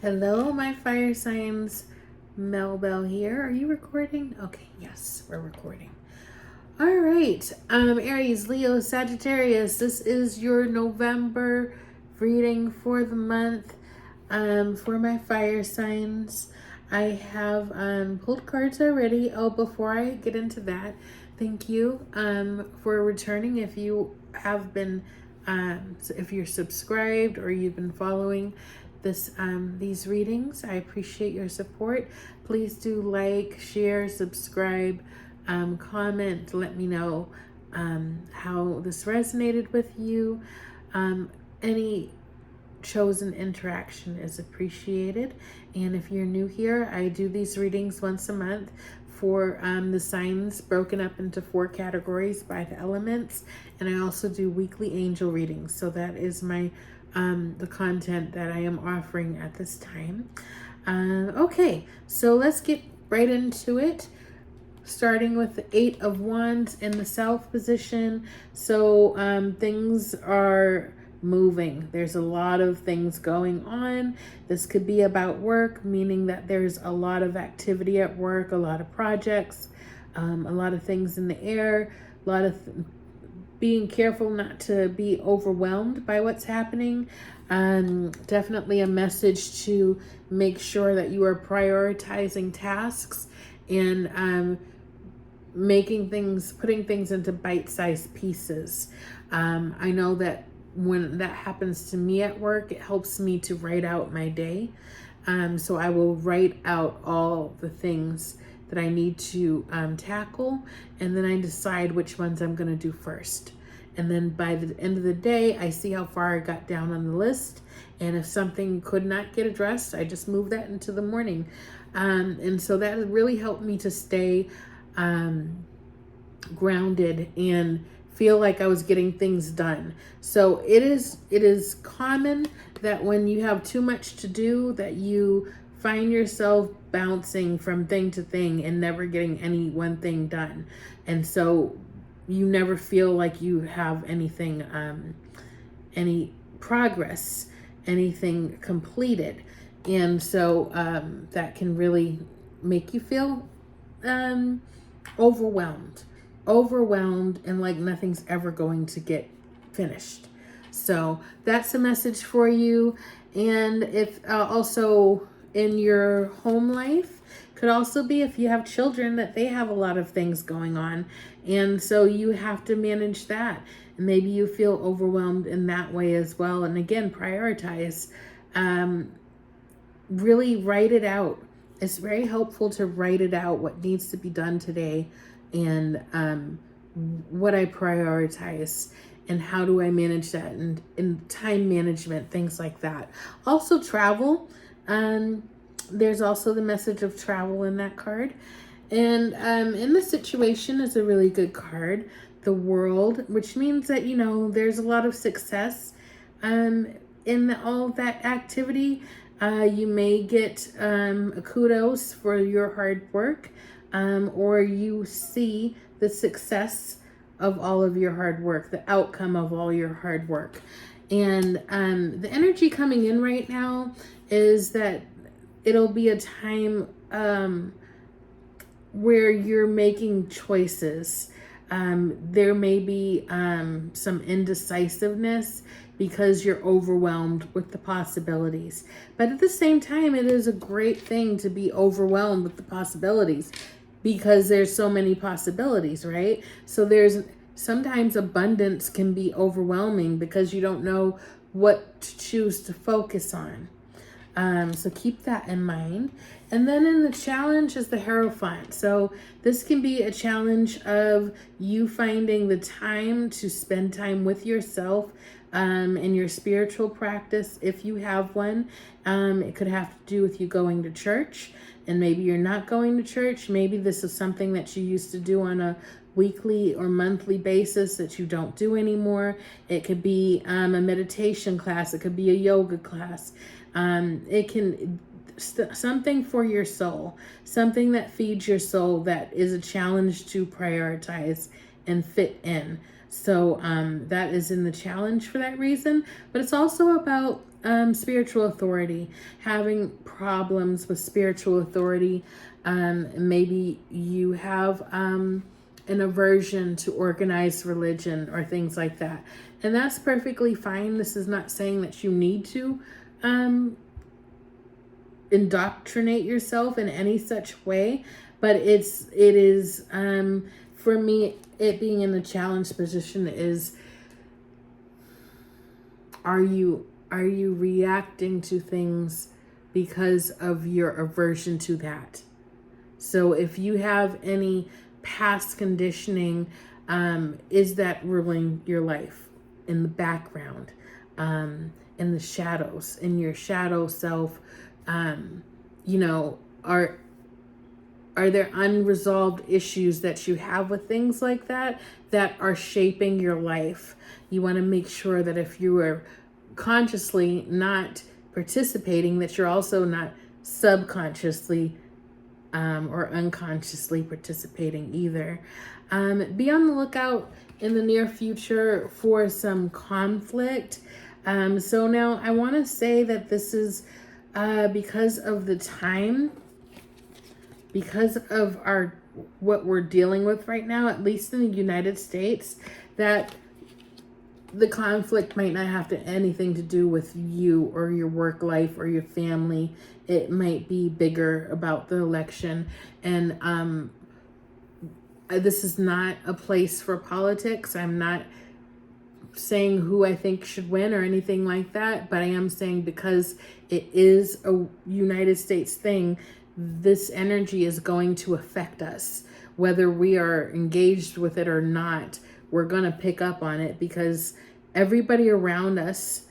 Hello, my fire signs. Mel Bell here. Are you recording? Okay, yes, we're recording. All right, Aries, Leo, Sagittarius. This is your November reading for the month. For my fire signs, I have pulled cards already. Oh, before I get into that, thank you for returning. If you have been, if you're subscribed or you've been following these readings, I appreciate your support. Please do like, share, subscribe, comment, let me know how this resonated with you. Any chosen interaction is appreciated. And if you're new here, I do these readings once a month for the signs broken up into 4 categories by the elements. And I also do weekly angel readings. So that is my the content that I am offering at this time. Okay, so let's get right into it. Starting with the 8 of Wands in the South position. So things are moving. There's a lot of things going on. This could be about work, meaning that there's a lot of activity at work, a lot of projects, a lot of things in the air, a lot of being careful not to be overwhelmed by what's happening. Definitely a message to make sure that you are prioritizing tasks and putting things into bite-sized pieces. I know that when that happens to me at work, it helps me to write out my day. So I will write out all the things that I need to tackle, and then I decide which ones I'm going to do first. And then by the end of the day, I see how far I got down on the list. And if something could not get addressed, I just move that into the morning. And so that really helped me to stay grounded and feel like I was getting things done. So it is common that when you have too much to do, that you find yourself bouncing from thing to thing and never getting any one thing done. And so you never feel like you have anything, any progress, anything completed. And so that can really make you feel overwhelmed and like nothing's ever going to get finished. So that's a message for you. And if also in your home life, could also be if you have children that they have a lot of things going on, and so you have to manage that, and maybe you feel overwhelmed in that way as well. And again, prioritize. Really write it out. It's very helpful to write it out, what needs to be done today, and what I prioritize, and how do I manage that, and time management, things like that. Also travel. There's also the message of travel in that card. And in the situation is a really good card, the World, which means that, there's a lot of success in all that activity. You may get kudos for your hard work, or you see the success of all of your hard work, the outcome of all your hard work. And the energy coming in right now is that it'll be a time where you're making choices. There may be some indecisiveness because you're overwhelmed with the possibilities. But at the same time, it is a great thing to be overwhelmed with the possibilities because there's so many possibilities, right? So sometimes abundance can be overwhelming because you don't know what to choose to focus on. So keep that in mind. And then in the challenge is the Hierophant. So this can be a challenge of you finding the time to spend time with yourself in your spiritual practice, if you have one. It could have to do with you going to church, and maybe you're not going to church. Maybe this is something that you used to do on a weekly or monthly basis that you don't do anymore. It could be a meditation class. It could be a yoga class. It can something for your soul, something that feeds your soul, that is a challenge to prioritize and fit in. So that is in the challenge for that reason. But it's also about spiritual authority, having problems with spiritual authority. Maybe you have an aversion to organized religion or things like that. And that's perfectly fine. This is not saying that you need to indoctrinate yourself in any such way, but it is for me, it being in the challenged position is, are you reacting to things because of your aversion to that? So if you have any past conditioning, is that ruling your life in the background, in the shadows, in your shadow self? You know, are there unresolved issues that you have with things like that are shaping your life? You want to make sure that if you are consciously not participating, that you're also not subconsciously or unconsciously participating either. Be on the lookout in the near future for some conflict. So now I want to say that this is because of the time, because of what we're dealing with right now, at least in the United States, that the conflict might not have anything to do with you or your work life or your family. It might be bigger about the election. And this is not a place for politics. I'm not saying who I think should win or anything like that, but I am saying because it is a United States thing, this energy is going to affect us. Whether we are engaged with it or not, we're going to pick up on it because everybody around us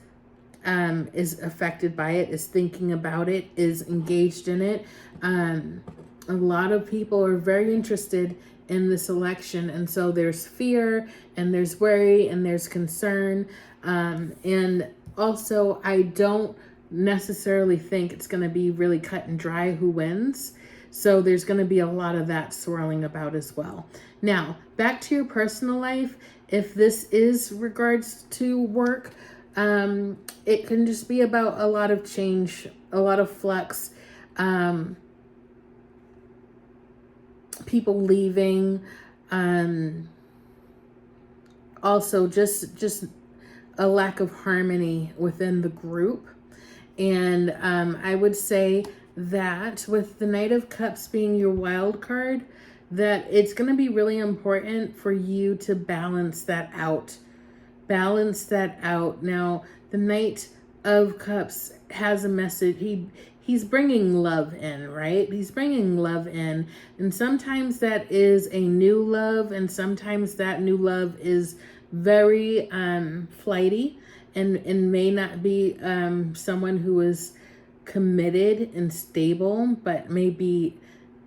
is affected by it, is thinking about it, is engaged in it. A lot of people are very interested in this election, and so there's fear and there's worry and there's concern, and also I don't necessarily think it's going to be really cut and dry who wins, so there's going to be a lot of that swirling about as well. Now back to your personal life. If this is regards to work, it can just be about a lot of change, a lot of flux, people leaving, also just a lack of harmony within the group. And I would say that with the Knight of Cups being your wild card, that it's going to be really important for you to balance that out. Balance that out. Now, the Knight of Cups has a message. He's bringing love in, right? He's bringing love in. And sometimes that is a new love, and sometimes that new love is very flighty and may not be someone who is committed and stable, but maybe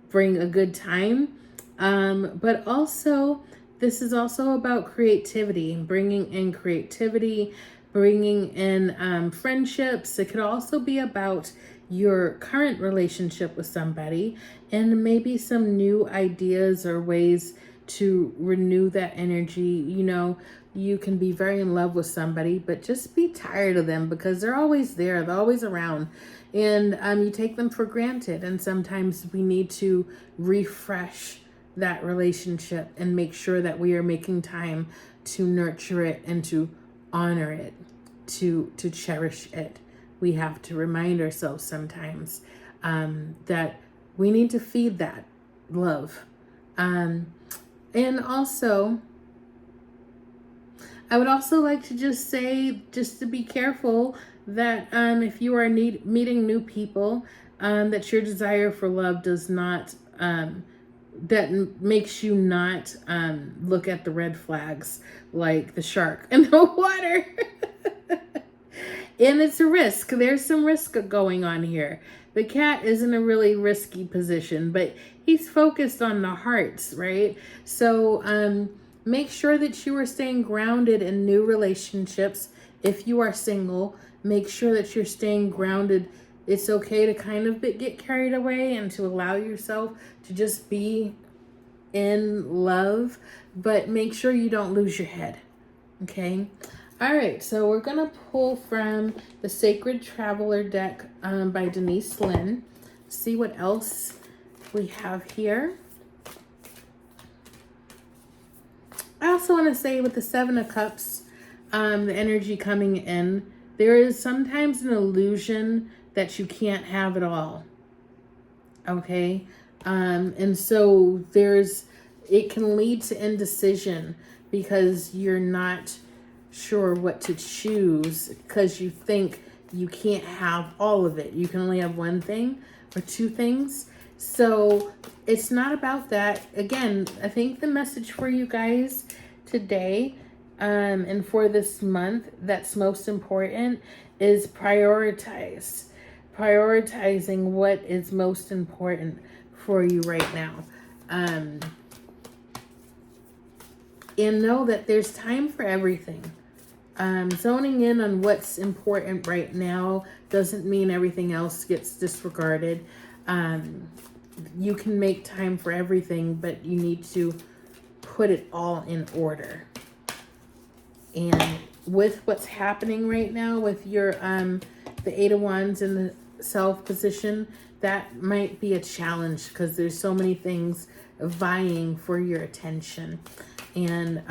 bring a good time. But also, this is also about creativity, bringing in creativity, bringing in friendships. It could also be about your current relationship with somebody and maybe some new ideas or ways to renew that energy. You know, you can be very in love with somebody, but just be tired of them because they're always there. They're always around. And you take them for granted. And sometimes we need to refresh that relationship and make sure that we are making time to nurture it and to honor it, to cherish it. We have to remind ourselves sometimes that we need to feed that love. And also, I would also like to just say, just to be careful that if you are meeting new people, that your desire for love does not, that makes you not look at the red flags like the shark in the water. And it's a risk. There's some risk going on here. The cat is in a really risky position, but he's focused on the hearts, right? So make sure that you are staying grounded in new relationships. If you are single, make sure that you're staying grounded. It's okay to kind of get carried away and to allow yourself to just be in love, but make sure you don't lose your head, okay? All right, so we're going to pull from the Sacred Traveler deck by Denise Lynn. See what else we have here. I also want to say with the Seven of Cups, the energy coming in, there is sometimes an illusion that you can't have it all. Okay? And so it can lead to indecision because you're not sure what to choose because you think you can't have all of it. You can only have one thing or two things. So it's not about that. Again, I think the message for you guys today and for this month that's most important is prioritizing what is most important for you right now. And know that there's time for everything. Zoning in on what's important right now doesn't mean everything else gets disregarded. You can make time for everything, but you need to put it all in order. And with what's happening right now with your the Eight of Wands in the Self position, that might be a challenge because there's so many things vying for your attention. And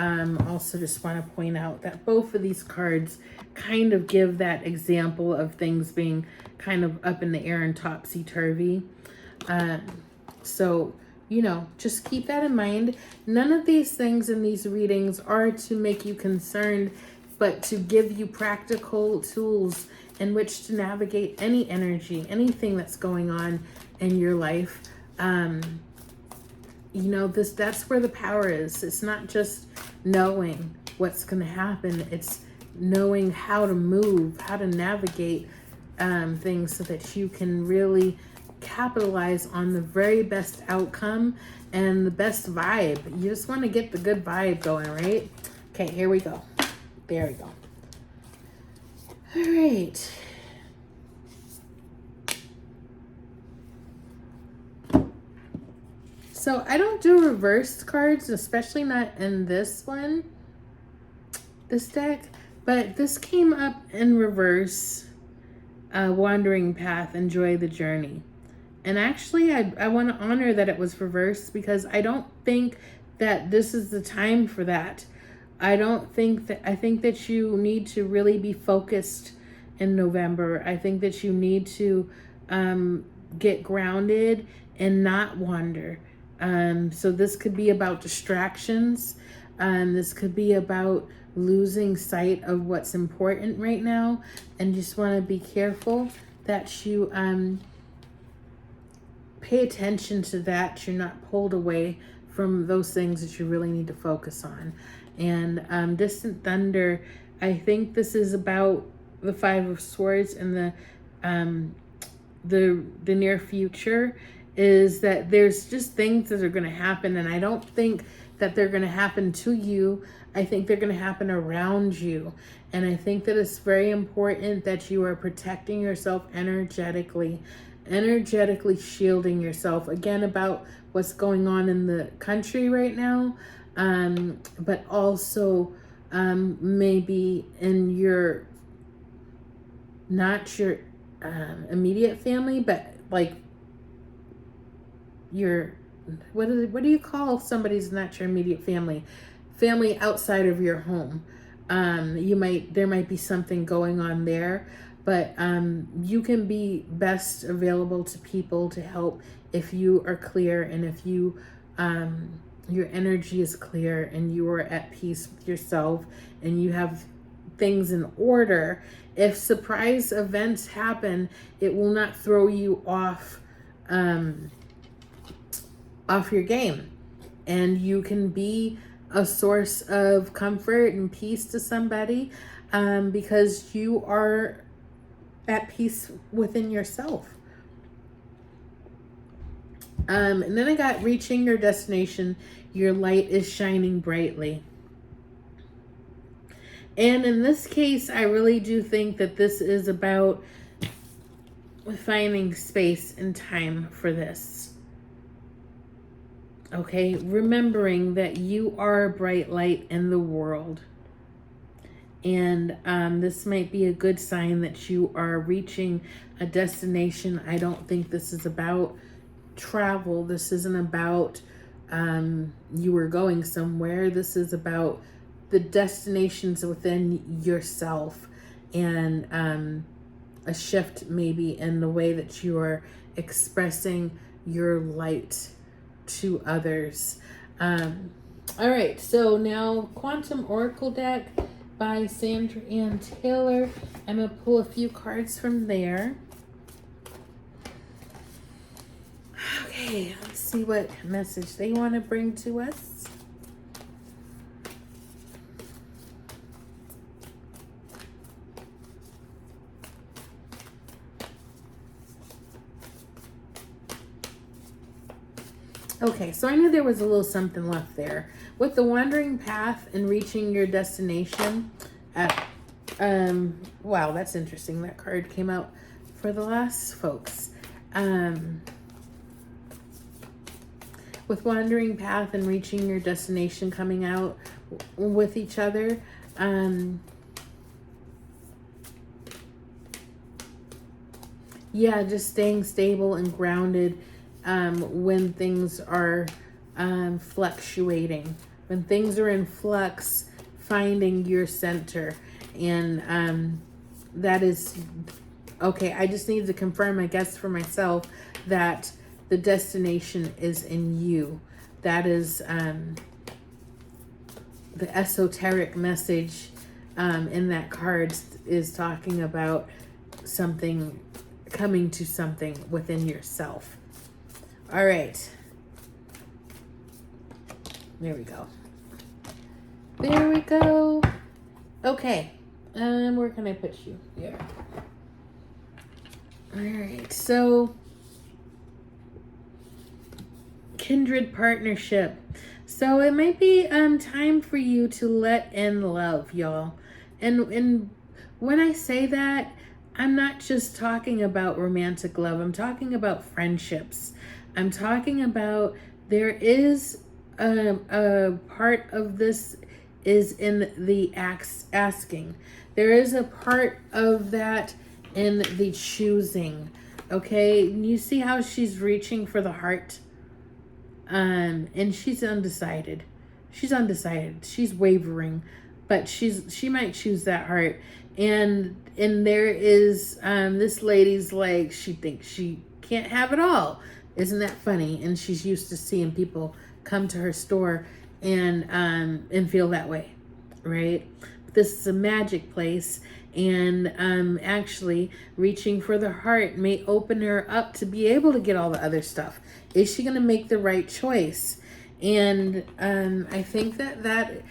also just want to point out that both of these cards kind of give that example of things being kind of up in the air and topsy-turvy. So, you know, just keep that in mind. None of these things in these readings are to make you concerned, but to give you practical tools in which to navigate any energy, anything that's going on in your life. You know, that's where the power is. It's not just knowing what's going to happen. It's knowing how to move, how to navigate things so that you can really capitalize on the very best outcome and the best vibe. You just want to get the good vibe going, right? Okay, here we go. There we go. All right. So I don't do reversed cards, especially not in this one, this deck, but this came up in reverse. Wandering path, enjoy the journey. And actually, I want to honor that it was reversed because I don't think that this is the time for that. I think that you need to really be focused in November. I think that you need to get grounded and not wander. So this could be about distractions. This could be about losing sight of what's important right now. And just want to be careful that you pay attention to that. You're not pulled away from those things that you really need to focus on. And Distant Thunder, I think this is about the Five of Swords and the near future. Is that there's just things that are going to happen, and I don't think that they're going to happen to you. I think they're going to happen around you. And I think that it's very important that you are protecting yourself energetically shielding yourself, again, about what's going on in the country right now, but also maybe in your, not your immediate family, but like your, what do you call somebody's not your immediate family outside of your home? There might be something going on there, but you can be best available to people to help if you are clear and if you your energy is clear and you are at peace with yourself and you have things in order. If surprise events happen, it will not throw you off your game, and you can be a source of comfort and peace to somebody because you are at peace within yourself. And then I got reaching your destination, your light is shining brightly. And in this case, I really do think that this is about finding space and time for this. Okay, remembering that you are a bright light in the world. And this might be a good sign that you are reaching a destination. I don't think this is about travel. This isn't about you were going somewhere. This is about the destinations within yourself, and a shift maybe in the way that you are expressing your light to others. All right, so now Quantum Oracle deck by Sandra Ann Taylor. I'm going to pull a few cards from there. Okay, let's see what message they want to bring to us. Okay, so I knew there was a little something left there. With the wandering path and reaching your destination, wow, that's interesting. That card came out for the last folks. With wandering path and reaching your destination coming out with each other, yeah, just staying stable and grounded when things are fluctuating. When things are in flux, finding your center. And that is, okay, I just need to confirm, I guess, for myself that the destination is in you. That is the esoteric message in that card is talking about something, coming to something within yourself. All right. There we go. There we go. Okay. Where can I put you? Here. All right. So, kindred partnership. So it might be time for you to let in love, y'all. And when I say that, I'm not just talking about romantic love. I'm talking about friendships. I'm talking about there is a part of this is in the asking. There is a part of that in the choosing. Okay, you see how she's reaching for the heart, and she's undecided. She's undecided. She's wavering, but she might choose that heart. And there is this lady's like, she thinks she can't have it all. Isn't that funny? And she's used to seeing people come to her store and feel that way, right? But this is a magic place, and actually reaching for the heart may open her up to be able to get all the other stuff. Is she going to make the right choice? And I think that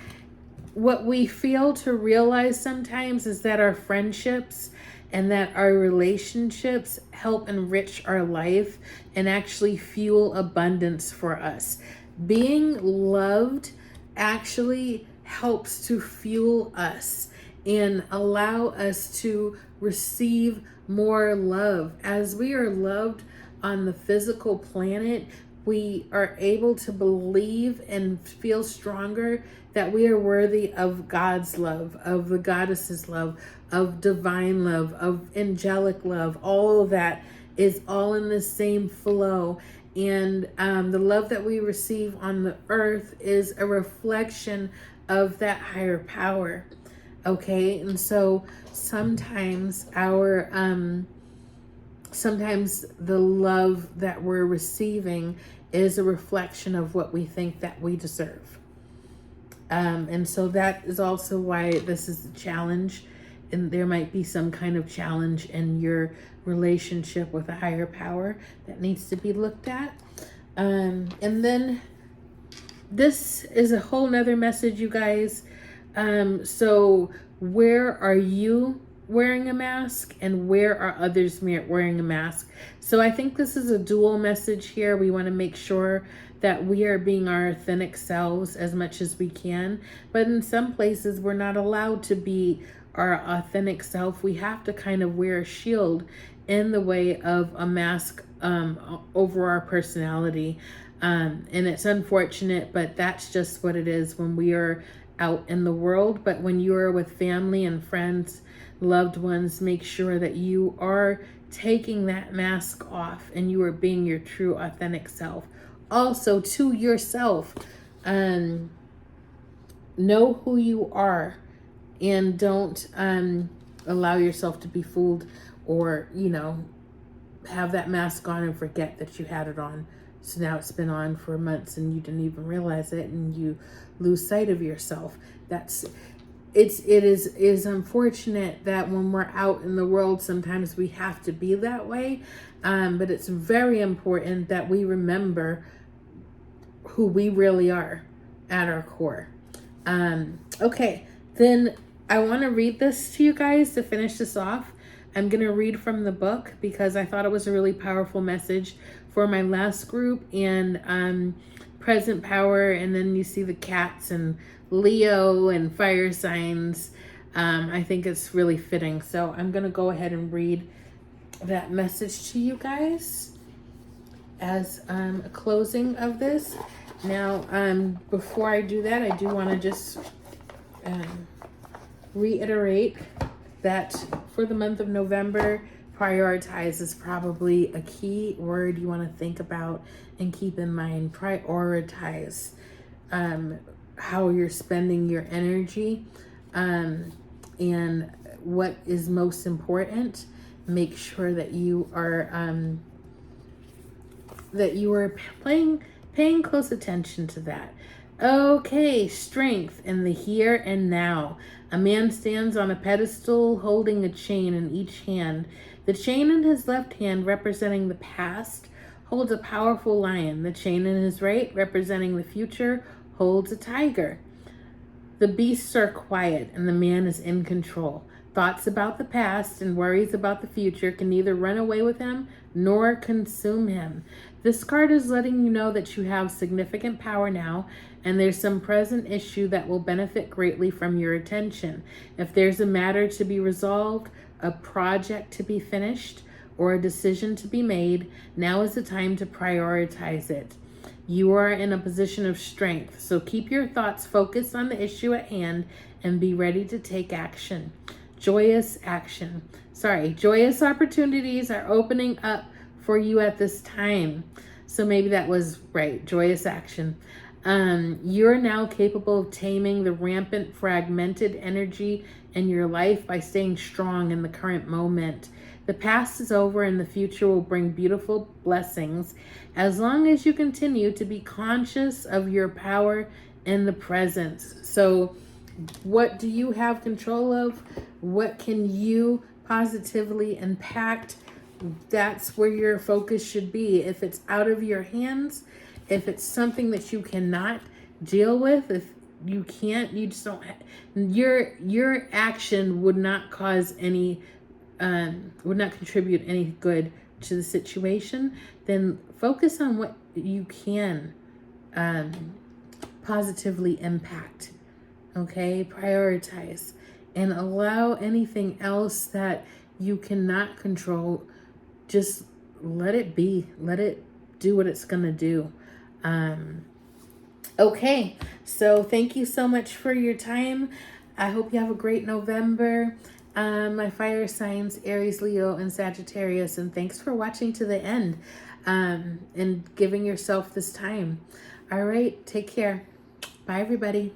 what we fail to realize sometimes is that our friendships and that our relationships help enrich our life and actually fuel abundance for us. Being loved actually helps to fuel us and allow us to receive more love. As we are loved on the physical planet, we are able to believe and feel stronger that we are worthy of God's love, of the goddess's love, of divine love, of angelic love. All of that is all in the same flow. And the love that we receive on the earth is a reflection of that higher power. Okay, and so sometimes sometimes the love that we're receiving is a reflection of what we think that we deserve. And so that is also why this is a challenge, and there might be some kind of challenge in your relationship with a higher power that needs to be looked at. And then this is a whole nother message, you guys. So where are you wearing a mask, and where are others wearing a mask? So I think this is a dual message here. We want to make sure that we are being our authentic selves as much as we can, but in some places we're not allowed to be our authentic self. We have to kind of wear a shield in the way of a mask over our personality. And it's unfortunate, but that's just what it is when we are out in the world, but when you are with family and friends, loved ones, make sure that you are taking that mask off and you are being your true authentic self. Also to yourself, know who you are and don't allow yourself to be fooled or, you know, have that mask on and forget that you had it on. So now it's been on for months and you didn't even realize it and you lose sight of yourself. It is unfortunate that when we're out in the world, sometimes we have to be that way. But it's very important that we remember who we really are at our core. Okay, then I want to read this to you guys to finish this off. I'm going to read from the book because I thought it was a really powerful message for my last group and present power. And then you see the cats and Leo and fire signs. I think it's really fitting. So I'm going to go ahead and read that message to you guys as a closing of this. Now, before I do that, I do want to just reiterate that for the month of November, prioritize is probably a key word you want to think about and keep in mind. Prioritize how you're spending your energy and what is most important. Make sure that you are paying close attention to that. Okay, strength in the here and now. A man stands on a pedestal holding a chain in each hand. The chain in his left hand, representing the past, holds a powerful lion. The chain in his right, representing the future, holds a tiger. The beasts are quiet and the man is in control. Thoughts about the past and worries about the future can neither run away with him nor consume him. This card is letting you know that you have significant power now, and there's some present issue that will benefit greatly from your attention. If there's a matter to be resolved, a project to be finished, or a decision to be made, now is the time to prioritize it. You are in a position of strength, so keep your thoughts focused on the issue at hand and be ready to take action. Joyous opportunities are opening up for you at this time. So maybe that was right, joyous action. You're now capable of taming the rampant, fragmented energy in your life by staying strong in the current moment. The past is over and the future will bring beautiful blessings as long as you continue to be conscious of your power in the present. So what do you have control of? What can you positively impact? That's where your focus should be. If it's out of your hands, if it's something that you cannot deal with, if you can't, you just don't, your action would not cause any, would not contribute any good to the situation, then focus on what you can positively impact. Okay, prioritize and allow anything else that you cannot control, just let it be. Let it do what it's gonna do. Okay, so thank you so much for your time. I hope you have a great November. My fire signs, Aries, Leo, and Sagittarius, and thanks for watching to the end and giving yourself this time. All right, take care. Bye, everybody.